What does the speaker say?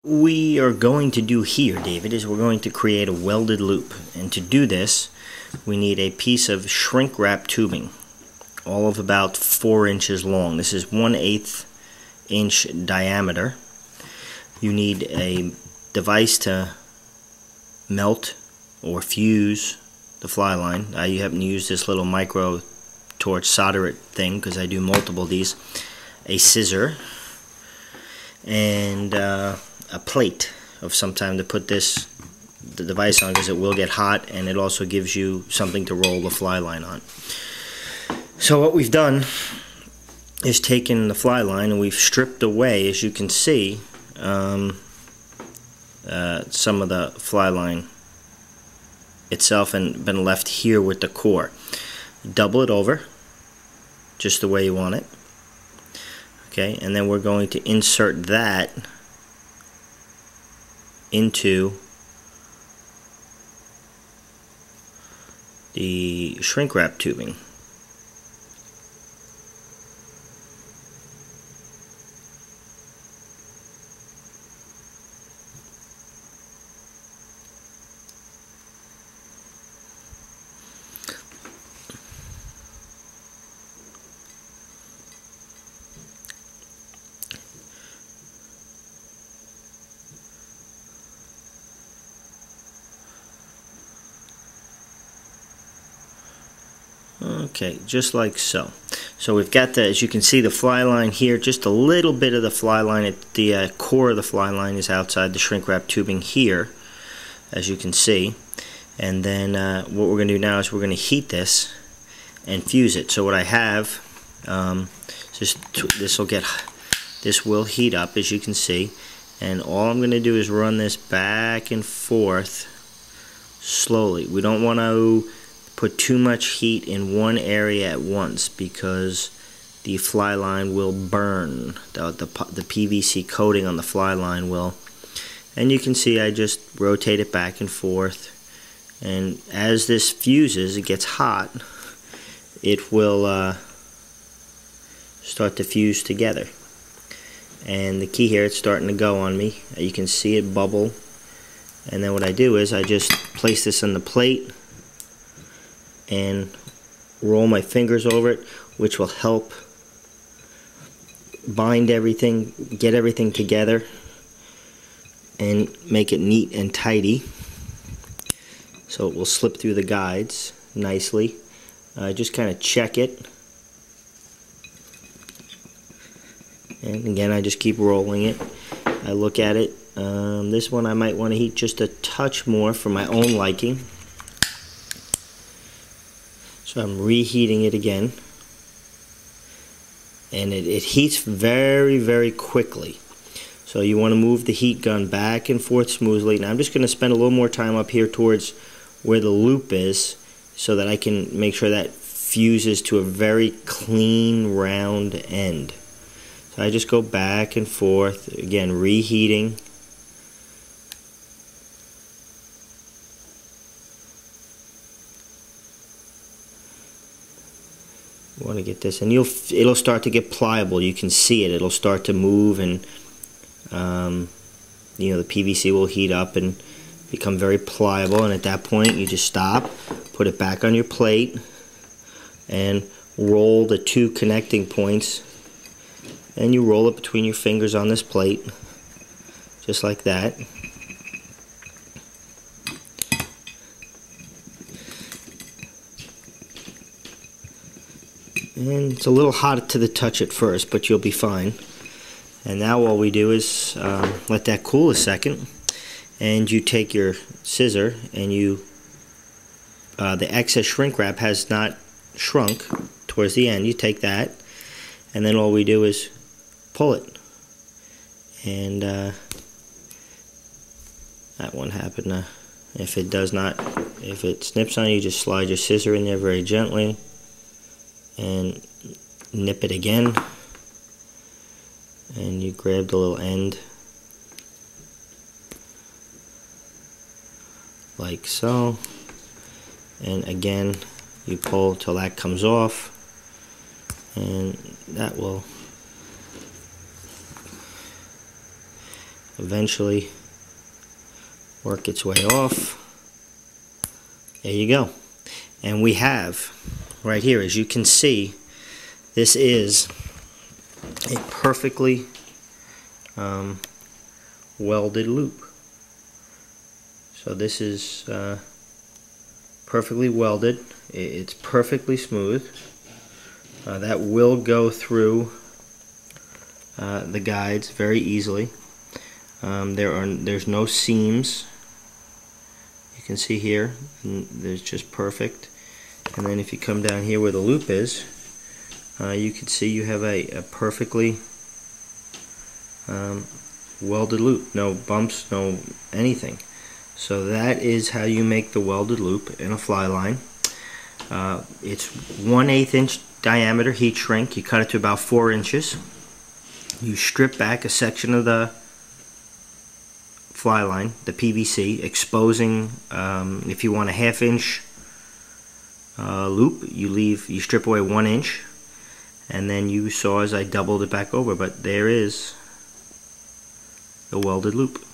We are going to do here, David, is we're going to create a welded loop. And to do this, we need a piece of shrink wrap tubing, all of about 4 inches long. This is 1/8 inch diameter. You need a device to melt or fuse the fly line. I happen to use this little micro torch solder it thing because I do multiple of these. A scissor and a plate of some time to put the device on, because it will get hot, and it also gives you something to roll the fly line on. So what we've done is taken the fly line and we've stripped away, as you can see, some of the fly line itself, and been left here with the core. Double it over just the way you want it. Okay, and then we're going to insert that into the shrink wrap tubing. Okay, just like so. So we've got the, as you can see, the fly line here. Just a little bit of the fly line at the core of the fly line is outside the shrink wrap tubing here, as you can see. And then what we're going to do now is we're going to heat this and fuse it. So what I have, this will heat up, as you can see. And all I'm going to do is run this back and forth slowly. We don't want to put too much heat in one area at once, because the fly line will burn. The PVC coating on the fly line will. And you can see I just rotate it back and forth, and as this fuses, it gets hot, it will start to fuse together. And the key here, it's starting to go on me. You can see it bubble. And then what I do is I just place this on the plate and roll my fingers over it, which will help bind everything, get everything together, and make it neat and tidy. So it will slip through the guides nicely. Just kind of check it. And again, I just keep rolling it. I look at it. This one I might want to heat just a touch more for my own liking. So I'm reheating it again, and it heats very, very quickly. So you want to move the heat gun back and forth smoothly. Now I'm just going to spend a little more time up here towards where the loop is, so that I can make sure that fuses to a very clean round end. So I just go back and forth, again reheating. Want to get this, and it'll start to get pliable. You can see it. It'll start to move, and the PVC will heat up and become very pliable. And at that point, you just stop, put it back on your plate, and roll the 2 connecting points. And you roll it between your fingers on this plate, just like that. And it's a little hot to the touch at first, but you'll be fine. And now all we do is let that cool a second, and you take your scissor and the excess shrink wrap has not shrunk towards the end. You take that, and then all we do is pull it. And that one happened to, if it snips on you, just slide your scissor in there very gently and nip it again, and you grab the little end like so, and again you pull till that comes off, and that will eventually work its way off. There you go. And we have right here, as you can see, this is a perfectly welded loop. So this is perfectly welded. It's perfectly smooth. That will go through the guides very easily. There's no seams. You can see here, there's just perfect. And then if you come down here where the loop is, you can see you have a perfectly welded loop. No bumps, no anything. So that is how you make the welded loop in a fly line. It's 1/8 inch diameter heat shrink. You cut it to about 4 inches. You strip back a section of the fly line, the PVC, exposing, if you want a 1/2 inch loop, you strip away 1 inch, and then you saw as I doubled it back over. But there is the welded loop.